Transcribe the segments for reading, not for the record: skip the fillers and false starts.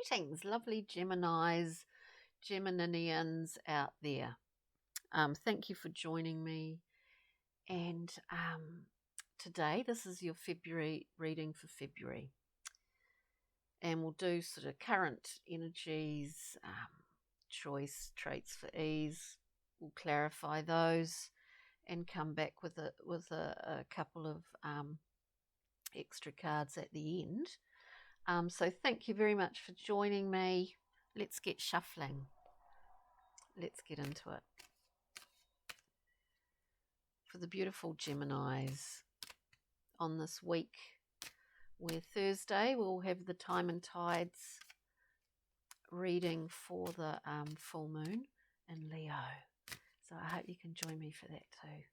Greetings, lovely Geminis, Geminians out there. Thank you for joining me. And today, this is your February reading for February. And we'll do sort of current energies, choice, traits for ease. We'll clarify those and come back with a couple of extra cards at the end. So thank you very much for joining me. Let's get shuffling. Let's get into it. For the beautiful Geminis on this week, where Thursday we'll have the time and tides reading for the full moon in Leo. So I hope you can join me for that too.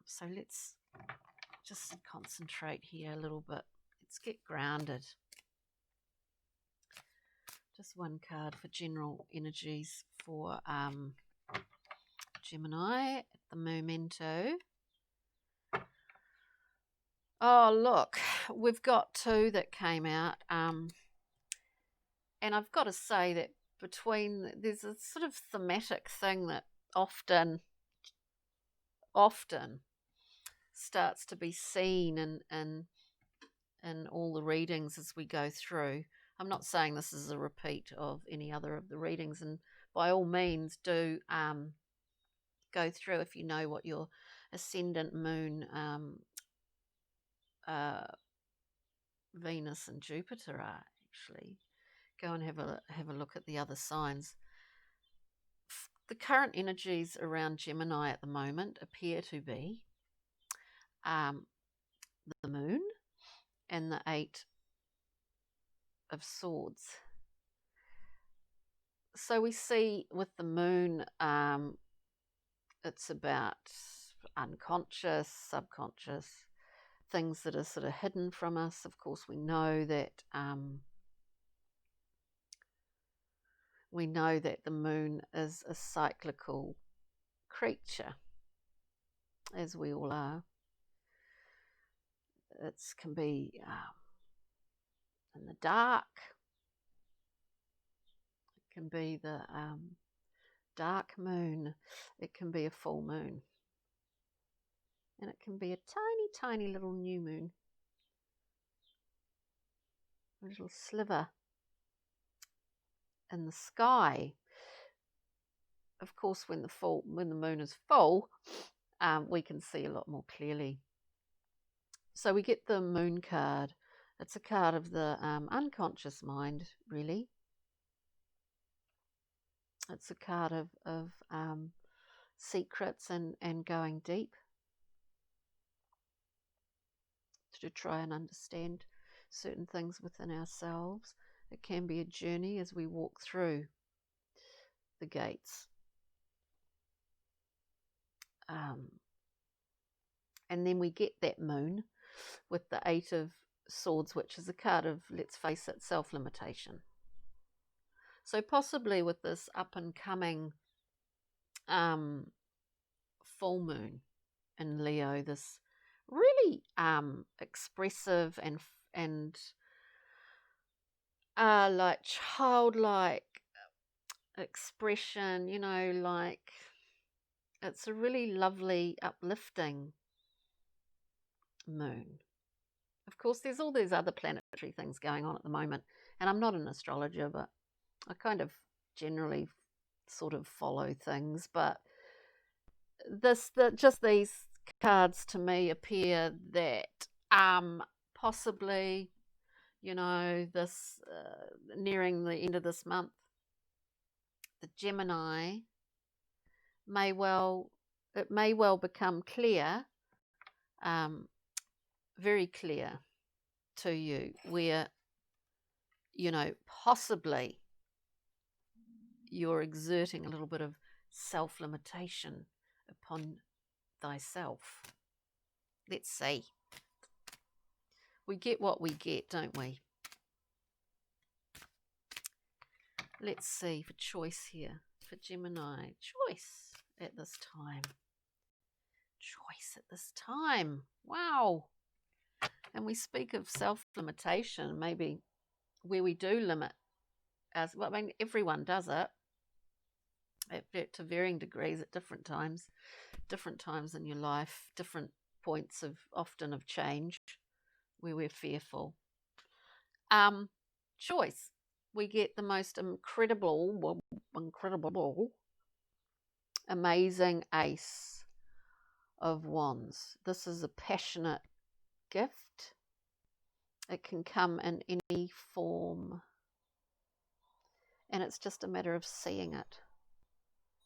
So let's just concentrate here a little bit. Let's get grounded. Just one card for general energies for Gemini at the momento. Oh, look, we've got two that came out. And I've got to say that there's a sort of thematic thing that often starts to be seen in all the readings as we go through. I'm not saying this is a repeat of any other of the readings, and by all means do go through if you know what your ascendant, moon, Venus and Jupiter are. Actually, go and have a look at the other signs. The current energies around Gemini at the moment appear to be the moon and the Eight of Swords. So we see with the moon, it's about unconscious, subconscious, things that are sort of hidden from us. Of course, we know that the moon is a cyclical creature, as we all are. It can be in the dark. It can be the dark moon. It can be a full moon. And it can be a tiny, tiny little new moon. A little sliver in the sky. Of course, when the moon is full, we can see a lot more clearly. So we get the moon card. It's a card of the unconscious mind, really. It's a card of secrets and going deep to try and understand certain things within ourselves. It can be a journey as we walk through the gates. And then we get that moon with the Eight of Swords, which is a card of, let's face it, self-limitation. So possibly with this up and coming full moon in Leo, this really expressive and like childlike expression, like it's a really lovely, uplifting moon. Of course, there's all these other planetary things going on at the moment, and I'm not an astrologer, but I kind of generally sort of follow things. But just these cards to me appear that possibly, this nearing the end of this month, the Gemini may well become clear, very clear to you, where possibly you're exerting a little bit of self-limitation upon thyself. Let's see. We get what we get, don't we? Let's see for choice here for Gemini. Choice at this time. Choice at this time. Wow. And we speak of self-limitation. Maybe where we do limit us. Well, I mean, everyone does it to varying degrees at different times in your life, different points of often of change where we're fearful. Choice. We get the most incredible, amazing ace of wands. This is a passionate gift. It can come in any form, and it's just a matter of seeing it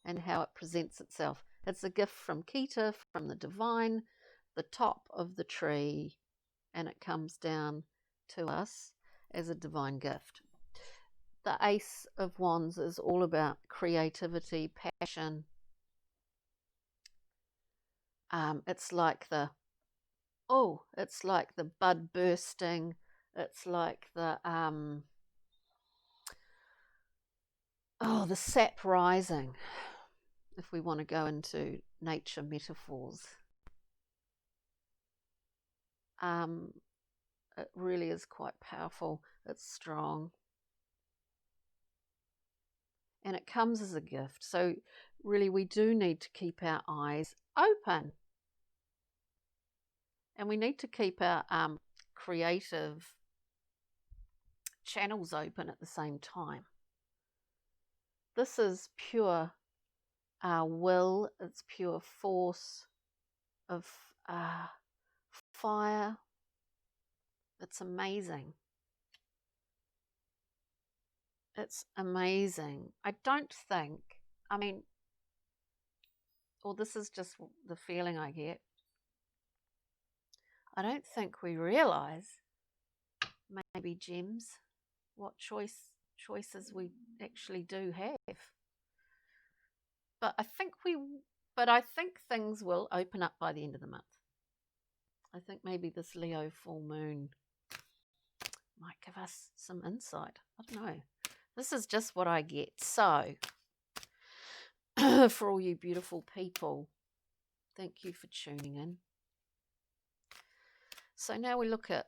and how it presents itself. It's a gift from Kita, from the divine, the top of the tree, and it comes down to us as a divine gift. The Ace of Wands is all about creativity, passion. It's like the bud bursting. It's like the sap rising, if we want to go into nature metaphors. It really is quite powerful. It's strong. And it comes as a gift. So really we do need to keep our eyes open. And we need to keep our creative channels open at the same time. This is pure will. It's pure force of fire. It's amazing. It's amazing. I don't think, this is just the feeling I get. I don't think we realise, maybe gems, what choices we actually do have. But I think things will open up by the end of the month. I think maybe this Leo full moon might give us some insight. I don't know. This is just what I get. So, for all you beautiful people, thank you for tuning in. So now we look at,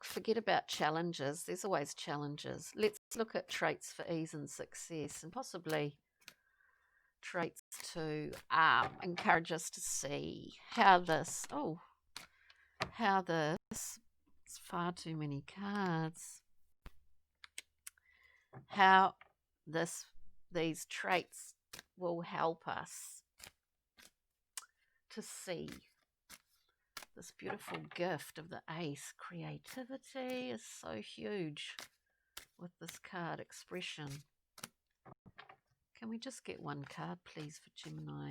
forget about challenges. There's always challenges. Let's look at traits for ease and success, and possibly traits to encourage us to see how this, it's far too many cards, how these traits will help us to see this beautiful gift of the ace. Creativity is so huge with this card. Expression. Can we just get one card, please, for Gemini?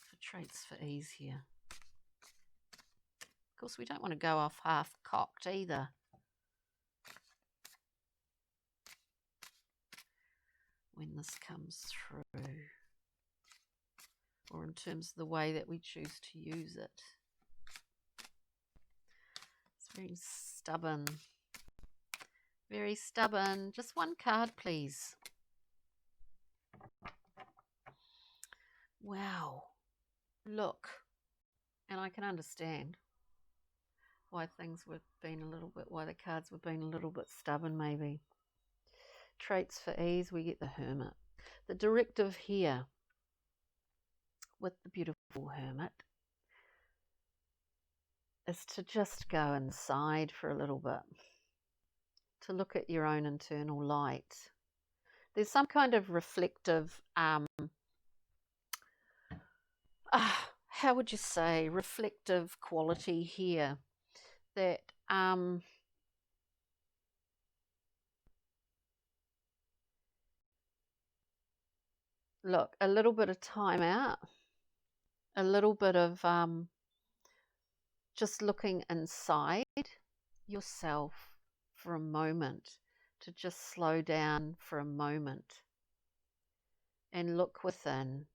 For traits for ease here. Of course, we don't want to go off half-cocked either. When this comes through. Or in terms of the way that we choose to use it. It's very stubborn. Very stubborn. Just one card, please. Wow. Look. And I can understand why why the cards were being a little bit stubborn maybe. Traits for ease, we get the Hermit. The directive here with the beautiful Hermit is to just go inside for a little bit, to look at your own internal light. There's some kind of reflective, how would you say, reflective quality here that look, a little bit of time out, a little bit of just looking inside yourself for a moment, to just slow down for a moment and look within.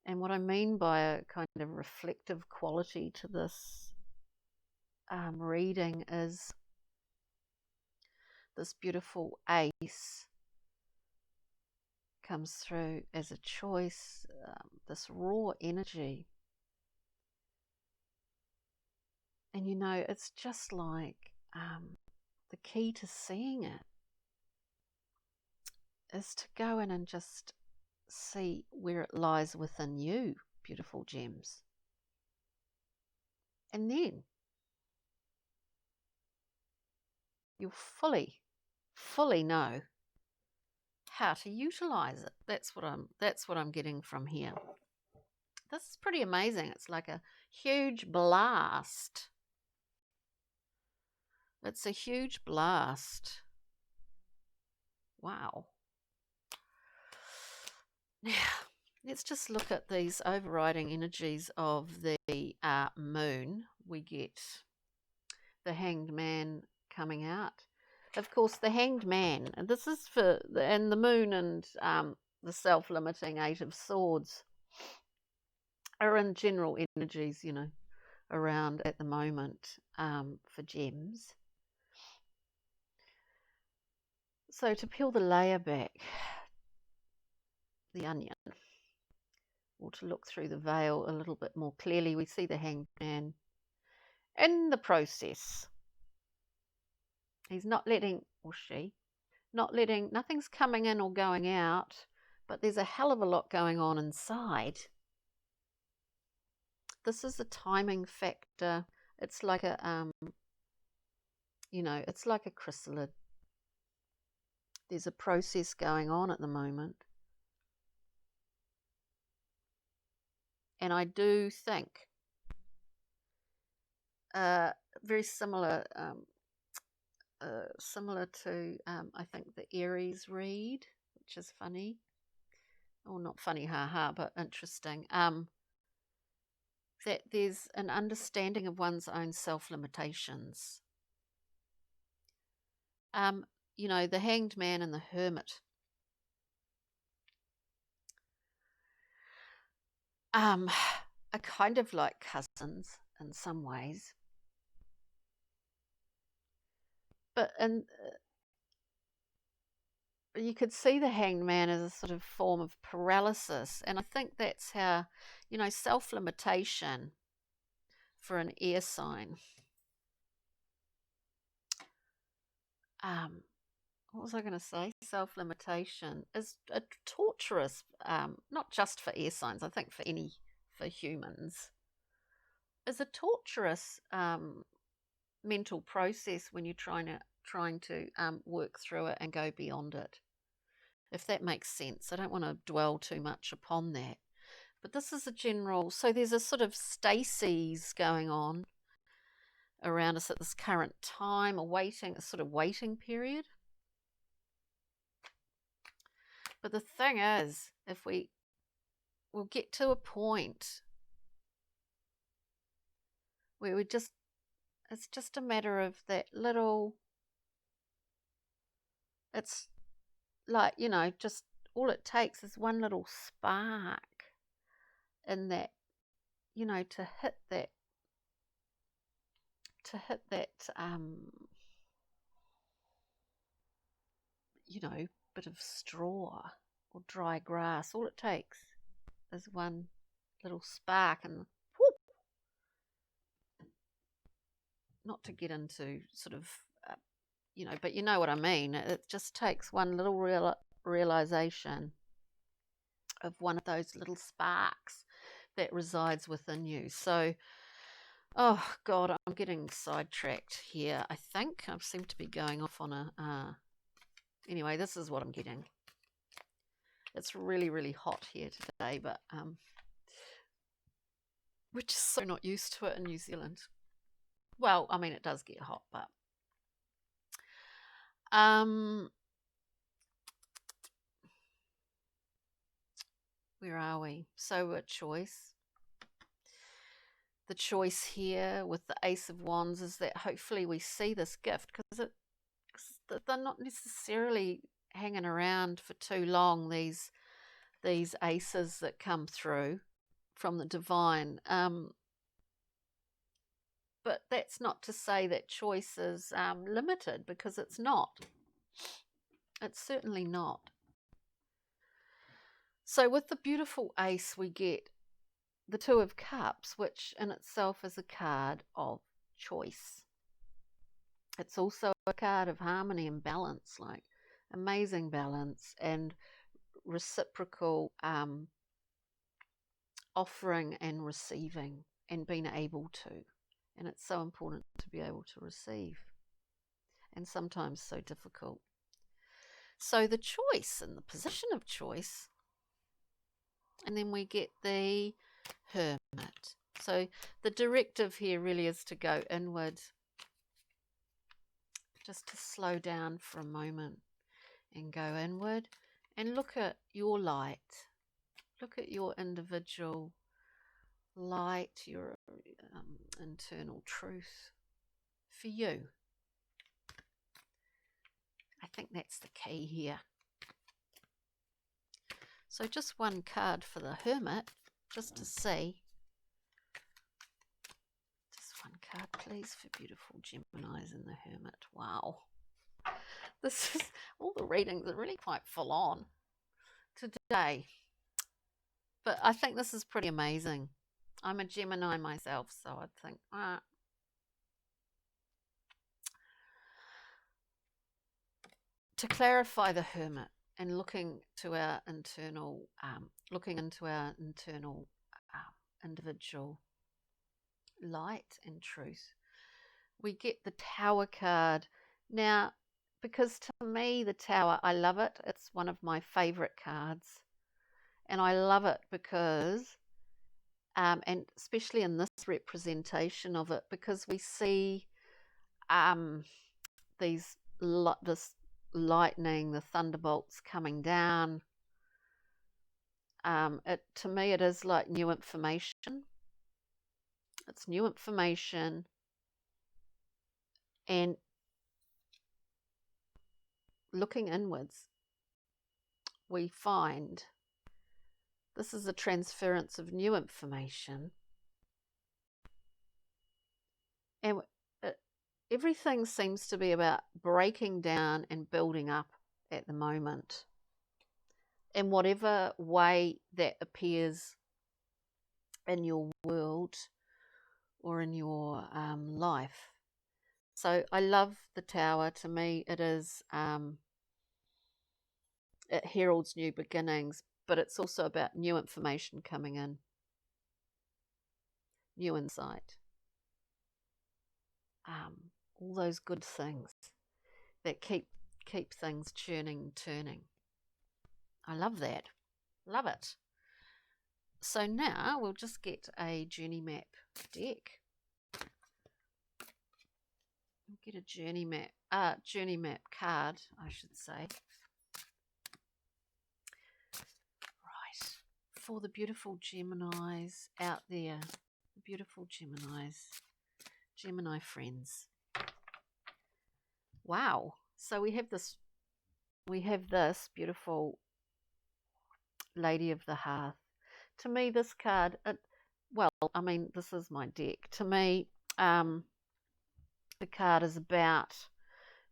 And what I mean by a kind of reflective quality to this reading is this beautiful ace comes through as a choice, this raw energy. And it's just like the key to seeing it is to go in and just see where it lies within you, beautiful gems. And then you'll fully know how to utilize it. That's what I'm getting from here. This is pretty amazing. It's like a huge blast. It's a huge blast. Wow. Now, let's just look at these overriding energies of the moon. We get the Hanged Man coming out. Of course, the Hanged Man, and this is and the moon and the self-limiting Eight of Swords are in general energies, around at the moment for gems. So to peel the layer back, the onion, or to look through the veil a little bit more clearly, we see the Hanged Man in the process. He's not letting, or she, not letting, nothing's coming in or going out, but there's a hell of a lot going on inside. This is a timing factor. It's like a, it's like a chrysalid. There's a process going on at the moment. And I do think very similar to, I think, the Aries read, which is funny. Or not funny, haha, but interesting. That there's an understanding of one's own self-limitations. The Hanged Man and the Hermit. Are kind of like cousins in some ways. But you could see the Hanged Man as a sort of form of paralysis. And I think that's how, self-limitation for an air sign. What was I going to say? Self-limitation is a torturous, not just for air signs, I think for humans, is a torturous mental process when you're trying to work through it and go beyond it. If that makes sense. I don't want to dwell too much upon that. But this is a general, so there's a sort of stasis going on around us at this current time, a sort of waiting period. But the thing is, if we'll get to a point where it's just a matter of that little, it's like, just all it takes is one little spark in that, to hit that bit of straw or dry grass. All it takes is one little spark, and whoop, not to get into sort of, but you know what I mean. It just takes one little realization of one of those little sparks that resides within you. So, oh God, I'm getting sidetracked here. I think I seem to be going off on a, anyway, this is what I'm getting. It's really, really hot here today, but we're just so not used to it in New Zealand. Well, I mean, it does get hot, but where are we? So a choice. The choice here with the Ace of Wands is that hopefully we see this gift, because they're not necessarily hanging around for too long, these aces that come through from the divine. But that's not to say that choice is limited, because it's not. It's certainly not. So with the beautiful ace, we get the Two of Cups, which in itself is a card of choice. It's also a card of harmony and balance, like amazing balance and reciprocal offering and receiving and being able to. And it's so important to be able to receive, and sometimes so difficult. So the choice and the position of choice, and then we get the Hermit. So the directive here really is to go inward, just to slow down for a moment and go inward and look at your light. Look at your individual light, your internal truth for you. I think that's the key here. So just one card for the Hermit, just to see. Just one card, please, for beautiful Geminis and the Hermit. Wow. This is, all the readings are really quite full on today. But I think this is pretty amazing. I'm a Gemini myself, so I'd think, to clarify the Hermit and looking into our internal individual light and truth, we get the Tower card. Now, because to me, the Tower, I love it. It's one of my favorite cards. And I love it because, and especially in this representation of it, because we see this lightning, the thunderbolts coming down. To me, it is like new information. It's new information, and looking inwards, we find this is a transference of new information, and everything seems to be about breaking down and building up at the moment, in whatever way that appears in your world or in your life. So I love the Tower. To me, it is it heralds new beginnings, but it's also about new information coming in, new insight, all those good things that keep things churning, turning. I love that. Love it. So now we'll just get a journey map deck. We'll get a journey map card, I should say. Right. For the beautiful Geminis out there, the beautiful Geminis, Gemini friends. Wow. So we have this beautiful Lady of the Hearth. To me, this card, this is my deck. To me, the card is about,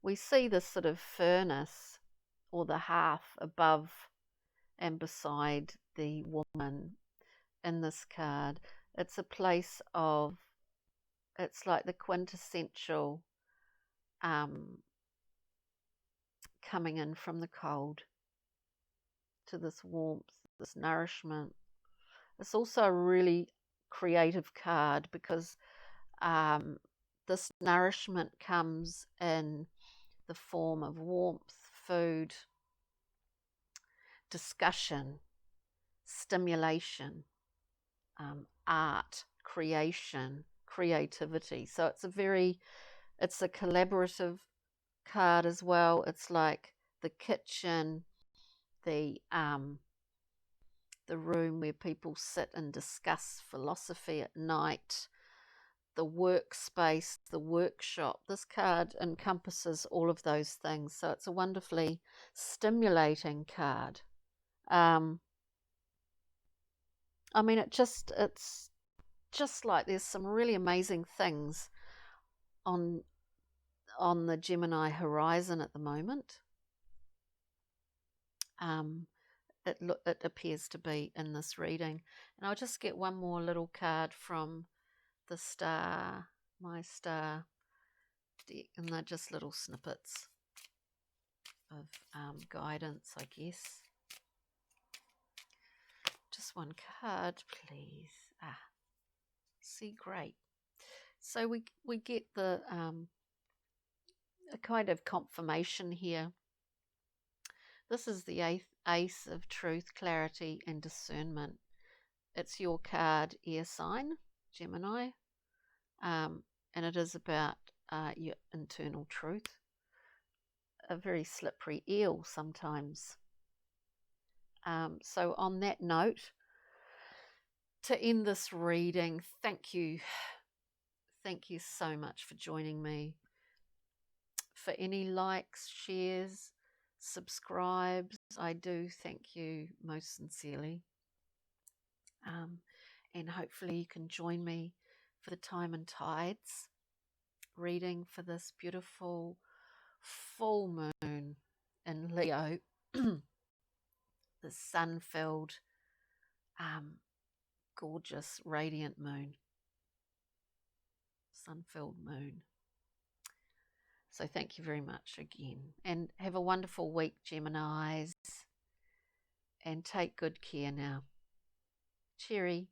we see this sort of furnace or the hearth above and beside the woman in this card. It's a place of, it's like the quintessential coming in from the cold to this warmth, this nourishment. It's also a really creative card because this nourishment comes in the form of warmth, food, discussion, stimulation, art, creation, creativity. So it's a collaborative card as well. It's like the kitchen, the room where people sit and discuss philosophy at night, the workspace, the workshop. This card encompasses all of those things. So it's a wonderfully stimulating card. It's just like there's some really amazing things on the Gemini horizon at the moment. It appears to be in this reading. And I'll just get one more little card from the star my star deck, and they're just little snippets of guidance, I guess. Just one card, please. See, great. So we get the a kind of confirmation here. This is the Ace of Truth, Clarity, and Discernment. It's your card, air sign, Gemini, and it is about your internal truth. A very slippery eel sometimes. So on that note, to end this reading, thank you. Thank you so much for joining me. For any likes, shares, subscribes, I do thank you most sincerely. And hopefully you can join me for the Time and Tides reading for this beautiful full moon in Leo, the sun-filled, gorgeous, radiant moon. Sun-filled moon. So thank you very much again. And have a wonderful week, Geminis. And take good care now. Cheery.